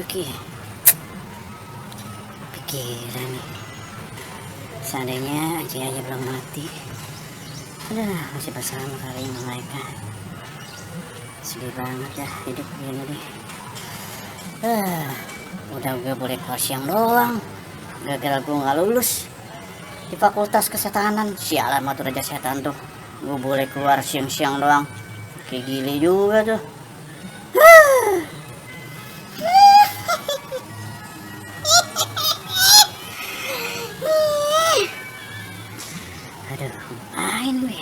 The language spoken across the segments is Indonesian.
Juki. Pikiran nih. Seandainya Aji aja belum mati, udah masih bersama kali sama mereka. Sedih banget ya hidup gini deh. Udah gue boleh keluar siang doang, gara-gara gue nggak lulus di fakultas kesetanan. Sialan mah tuh raja setan tuh, gue boleh keluar siang-siang doang. Kayak gile juga tuh. Aduh, ngapain gue?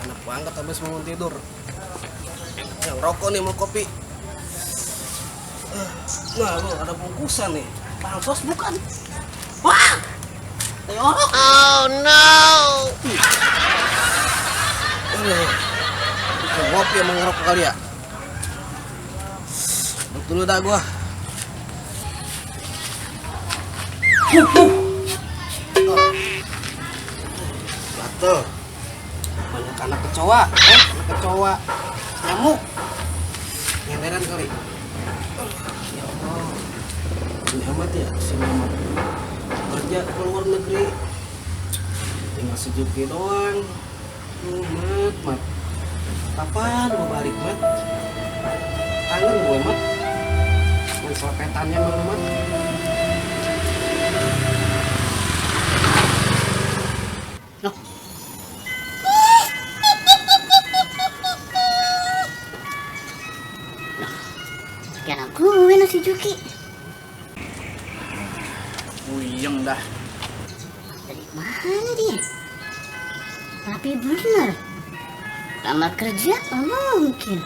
Enak banget habis bangun tidur. Yang rokok nih mau kopi. Nah lu ada bungkusan nih. Bansos bukan? Wah! Ayo. Oh no! Ngopi emang ngerokok kali ya? Dulu dah gua. Batul. Banyak anak kecoa, anak kecoa. Nyamuk. Nyenderan kali. Ya Allah. Ini amat ya, si Mama. Kerja ke luar negeri. Tinggal sejuki doang. Mat. Kapan gua balik, Mat? Kangen gue, Mat. Main selepetannya Bang Mat. Loh. Kira gue nasi Juki. Puyeng dah. Dari mana dia? Tapi bener, lamar kerja mungkin.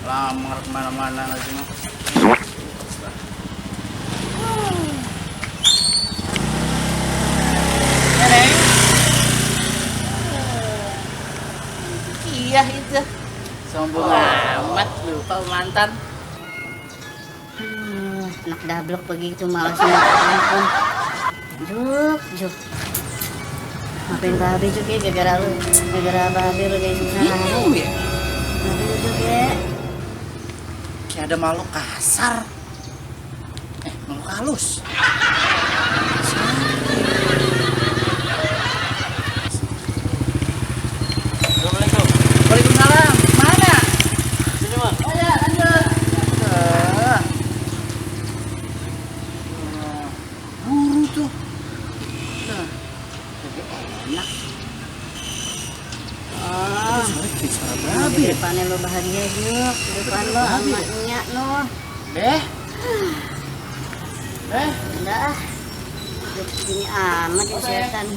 Lamar kemana-mana aja mah. Iya itu. Sombong amat lupa mantan. Anak dablok begitu malas ampun. Juk. Ngapain babe Juk ya gara-gara lu? Gara-gara babe lu jadi susah. Ya. Babe Juk ya. Kayak ada makhluk kasar. Makhluk halus. Assalamualaikum. Waalaikumsalam. Mana? Sini, Mas. Oh ya, lanjut. Buru tuh. Nah. Enak. Di depannya lo bahagia Juk. Di depan lo sama nyak lo. Udah. Juk gini amat ya setan.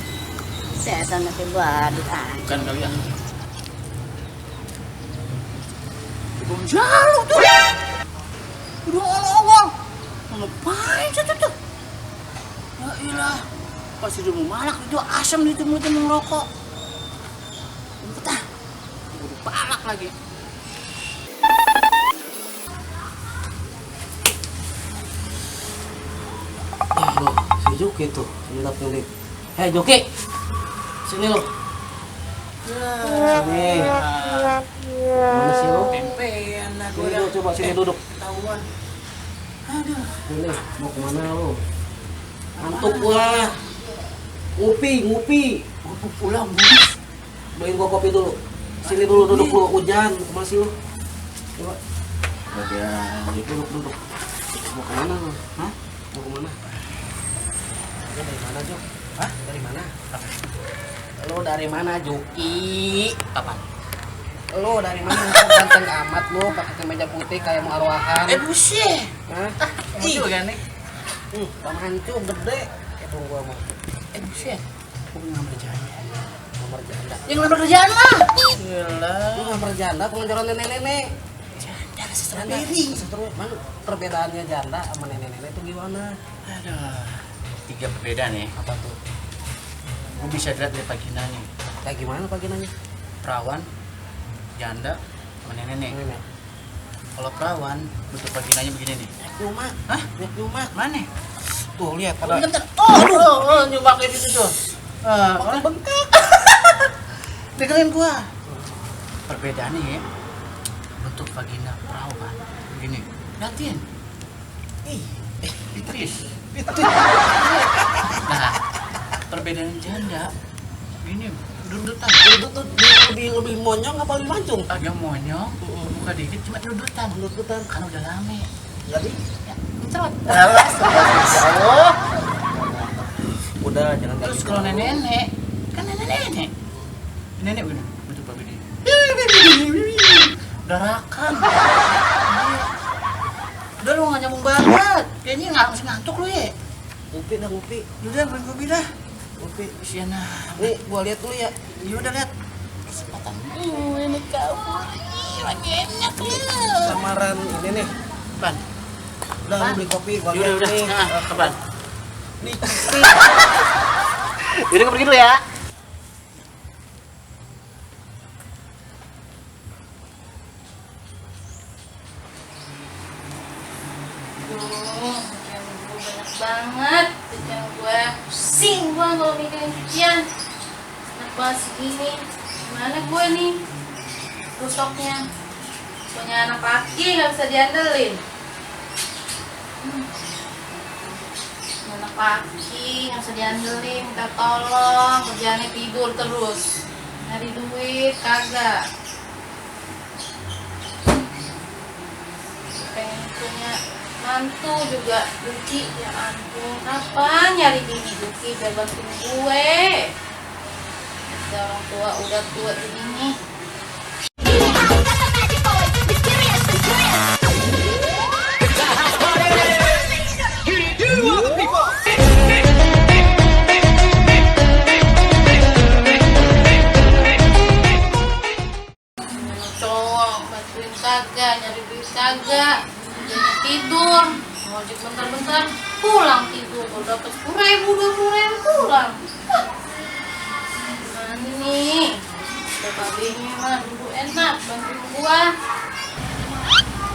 Setan nanti badut aja. Bukan kalian. Bang Jalu tuh. Udah ongol-ongol. Ngapain tuh? Ya ilah. Pasti udah mau malak itu asam itu mulutnya ngerokok. Betah. Udah palak lagi. Lo, si Juki tuh, nyelap-nyelip. Hei Juki, sini lo. Sini. Mana sih lo? Tempean lah gue. Sini lo, coba sini duduk. Ketahuan. Aduh. Sini, mau kemana lo? Ngantuk gua. Ngupi. Aku pulang bos. Beliin gua kopi dulu. Sini dulu duduk lo, hujan. Kemana sih lo? Coba. Duduk. Mau kemana lo? Hah? Mau kemana? Lo dari mana, Jok? Hah? Dari mana? Lo dari mana, Juki? Apaan? Lo dari mana? Kok ganteng amat lo, pakai kemeja putih kayak mau arwahan. Buset. Hah? Muncul kan nih? Sama hancur gede. Itu gua mau. Buset. Aku ngambil janda. Nomor janda. Yang ngambil kerjaan lah. Lo nomor janda pengajaran nenek-nenek. Janda setelah Janda piring. seterus mana perbedaannya janda sama nenek-nenek itu gimana? Aduh. 3 perbedaan nih. Apa tuh? Gue bisa lihat dari vagina nih. Kayak gimana vaginanya? Perawan, janda, sama nenek. Nenek. Kalau perawan, bentuk vaginanya begini nih. Nyumak. Hah? Nyumak. Mana? Tuh lihat Bentar, ada. bentar. Oh, nyumak kayak gitu tuh. Makin bengkak. dengerin gua. Perbedaannya ya, bentuk vagina perahu kan, begini. Liatin. Ih, Tris. Nah, perbedaan janda, ini dudutan. itu tuh lebih monyong apa lebih mancung? Agak monyong, buka dikit cuma dudutan. Dudutan. Kan udah lame. Jadi, Ya, cerot. alas, Allah. Udah, jangan kayak Terus gitu. kalau nenek, kan nenek. Nenek begini, bentuk begini. Darakan. Udah lu gak nyambung banget. Kayaknya nggak harus ngantuk lu ya. Ngopi dah, ngopi. Udah main kopi dah. Ngopi. Kasihan nah. Nih, gua lihat dulu ya. Ya udah lihat. Kesempatan ini kamu. Lagi enak lu. Samaran ini nih. Kapan? Udah, lu beli kopi. Gua Ya udah. lihat nih. Nah, kapan? Nih. Yaudah pergi dulu ya. Banyak banget cucian gue, pusing gue kalau mikirin cucian. Enak banget segini, gimana gue nih rusoknya? Punya anak laki nggak bisa diandelin. Anak laki nggak bisa diandelin, minta tolong, kerjaannya tidur terus, nyari duit kagak. Pengen punya mantu juga Duki, ya ampun, kapan nyari bini Duki biar bantuin gue? Ada orang tua udah tua begini. Cowok bantuin kagak, nyari duit kagak, kerjanya tidur, ngojek bentar-bentar, pulang tidur, kalau dapet 10.000, 20.000 pulang. Gimana nih? Babenya mah dulu enak, bantuin gua.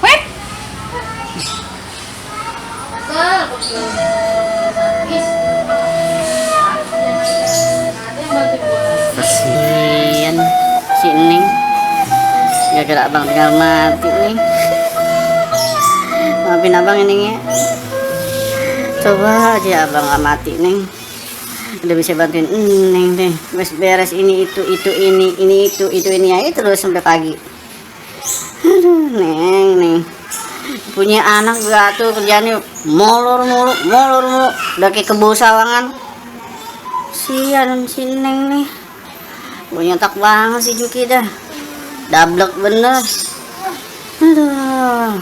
Wait! Betul. Habis. Ada yang bantuin gua. Kasian si Neng. Gara-gara abang tinggal mati nih. Maafin abang ini ya. Coba aja abang gak mati Neng. Udah bisa bantuin Neng deh. Beres ini itu ini aja terus sampai pagi. Aduh Neng. Punya anak gak tuh kerjaannya molor mulu. Udah kayak kebo sawangan. Sian si Neng nih. Punya tak banget si Juki dah. Dablek bener. Aduh.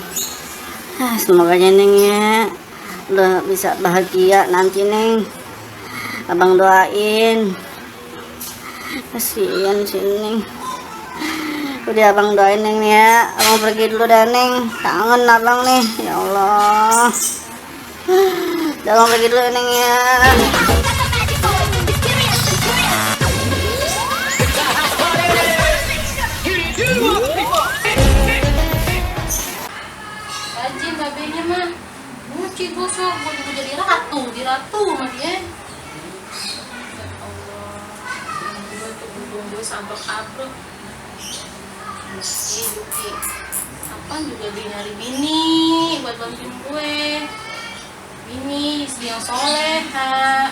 Semoga Neng ya udah bisa bahagia nanti Neng. Abang doain. Kasihan si Neng. Udah abang doain Neng ya. Abang pergi dulu dah Neng. Kangen abang nih. Ya Allah. Udah abang pergi dulu Neng ya. Rajin babenya mah, nyuci gosok, gue juga jadi ratu sama dia. Ya Allah, gue tuh hidung gue sabrek-abrek. Yuki, kapan juga dia nyari bini buat bantuin gue. Bini, istri yang soleha,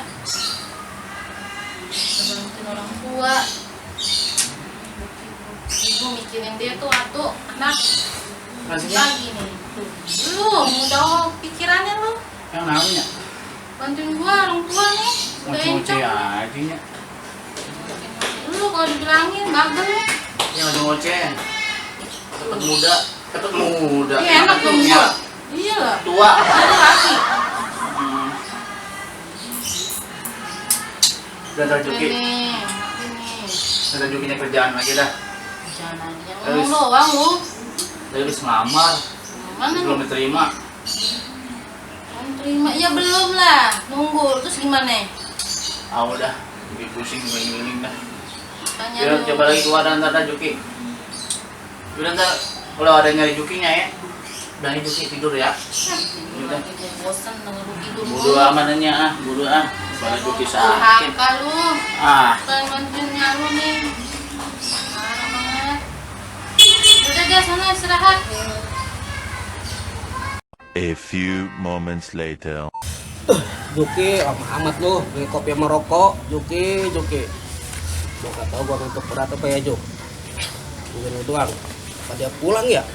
bisa bantuin orang tua. Ibu mikirin dia tuh atuh anak lagi nih. Lu udah pikirannya lu Yang namanya bantuin gua orang tua nih udah encok aja nya. lu kalau dibilangin bagel lu Ya ngoceh. Tetep muda. iya enak dong gua iya lah Tua. ada laki Udah Juki. ini Udah Jukinya kerjaan lagi dah. jangan aja ngomong doang lu Dia habis ngelamar. mana lu Belum diterima. belum terima ya belum lah nunggu terus gimana Ah udah. Lebih pusing keliling dah. tanya Ya lu coba lagi keluar ntar dah Juki. Udah ntar kalau ada yang nyari Jukinya ya. Udah nih Juki tidur ya. Udah. gue bosan denger lu tidur Bodo amat nanya ah, bodo ah. Pada Juki sakit. Durhaka lu Ah, bukan bantuinnya lu nih aja sana istirahat. A few moments later. Juki, lama amat lu beli kopi sama rokok. Juki. Gua gak tau gua ngantuk berat apa ya, Juk. Mungkin lu doang. Apa dia pulang ya?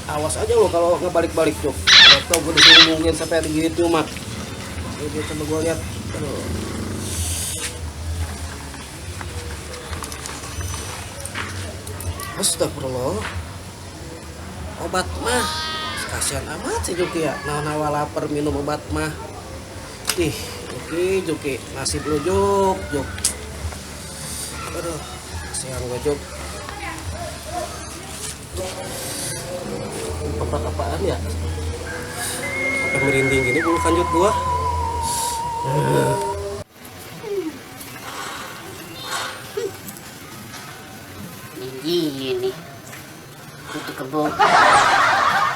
Awas aja lu kalau nggak balik-balik, Juk. Gak tau gua disuruh mungkin sampai gitu, Mat. Dia coba gua lihat. Aduh. Astagfirullah. Obat mah kasihan amat sih Juki ya. Nawa lapar minum obat mah. Ih, Juki, nasib lu Juk. Aduh, kasihan gua Juk. Obat apaan ya? Sampai merinding gini bulu kanjut gua. Gini kutu kebo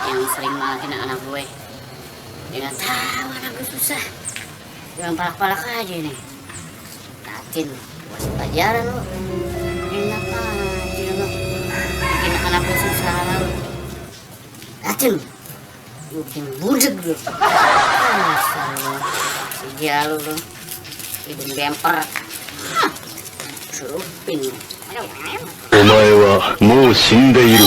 yang sering malakin anak gue. Dia nggak tahu anak gue susah, yang palak-palak aja nih. Tatin kasih pelajaran lo, enak aja lo bikin anak gue susah lo. Tatin gue bikin budek lo. Asal lo si jalu lo ibun bemper surupin lo. お前はもう死んでいる。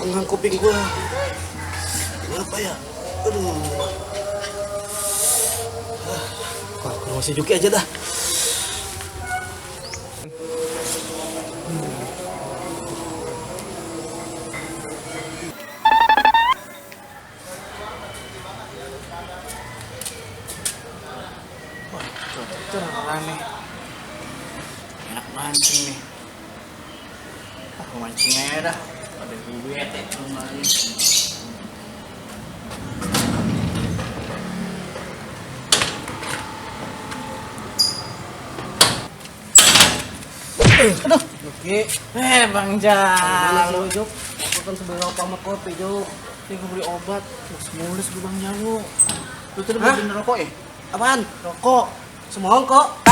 Pengang kuping gua. Kenapa ya? Aduh. Wah, masih Juki aja dah. Wah, cerah nih. Enak mancing nih. Aku mancing aja dah. Ada gue teh kemarin. Aduh, Juki. Bang Mana Jalu. lu, Juk? Aku kan sebeli rokok sama kopi, Juk. Ini gue beli obat. Mulus gue Bang Jalu. Lu tadi Hah? beli rokok ya? Apaan? Rokok. Semongkok.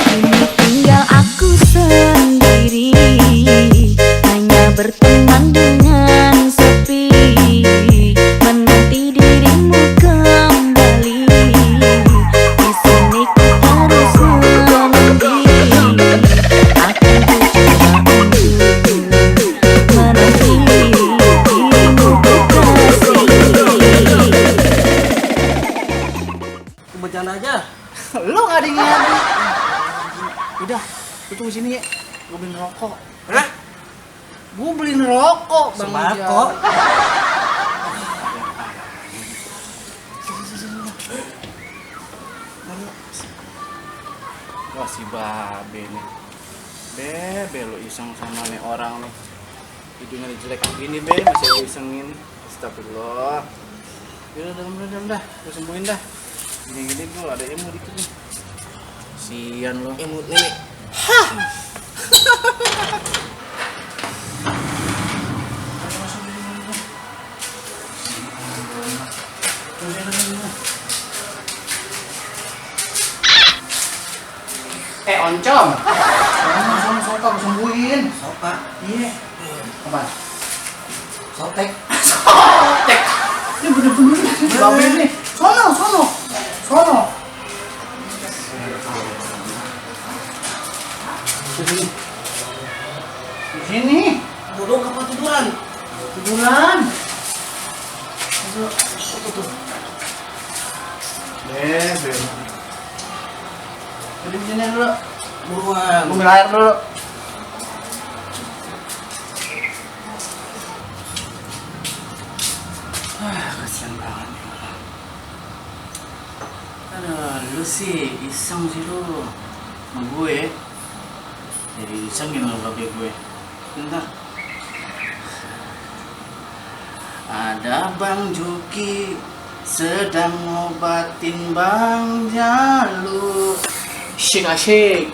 Kini tinggal aku sendiri, hanya berteman dengan sepi, menanti dirimu kembali. Di sini ku harus menanti, akan ku coba untuk menanti dirimu kekasih. Bercanda aja. Lu nggak ada yang ngadu. Udah, lu tunggu sini ya. Gue beliin rokok. Hah? Gue beliin rokok, Bang Sembako. Jalu. Wah si babe nih. Bebe lu iseng sama nih orang nih. Hidungnya jelek begini be, masih lu isengin. Astagfirullah. Udah, gue sembuhin dah. Gini-gini gue ada ilmu dikit nih. Sian lo. Imut nenek. Oncom. Sama soka gue sembuhin. Soka. Iya. Apa? Sotek. Sotek. Ini bener-bener babe nih. Sono. Di sini. Duduk apa tiduran? Tiduran. Tuh. Bebe. Jadi di sini dulu. Buruan. Ambil air dulu. Kasihan banget nih orang. Aduh, lu sih iseng sih lu sama gue. Jadi isengin lo babe gue. Bentar. Ada Bang Juki sedang ngobatin Bang Jalu. Asyik.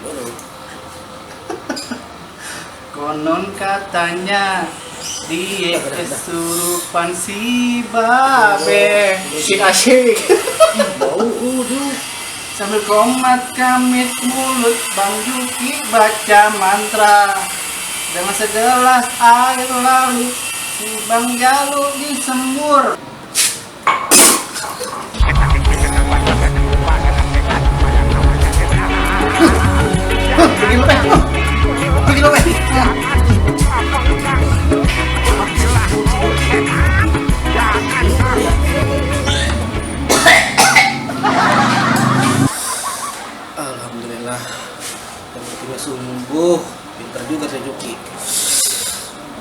Konon katanya dia kesurupan si Babe. Asyik. Bau uduk sambil komat kamit mulut Bang Juki baca mantra. Dengan segelas air lalu si Bang Jalu disemur. Pergi lo, pergi lo, Alhamdulillah, Bang Juki sembuh. Pinter juga si Juki.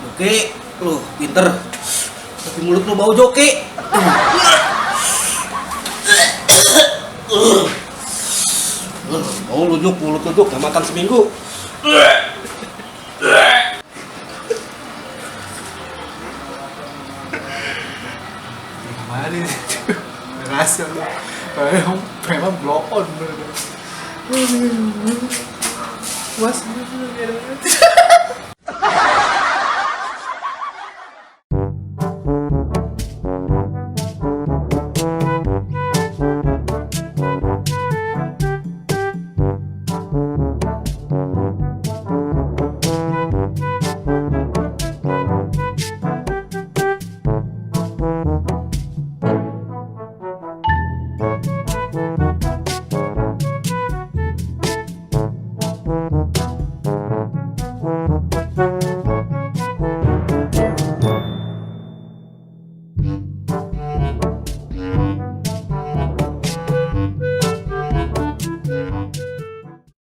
Juki, lu pinter. Tapi mulut lu bau Juki. Mau lu Juk, mulut lu Juk, gak makan seminggu.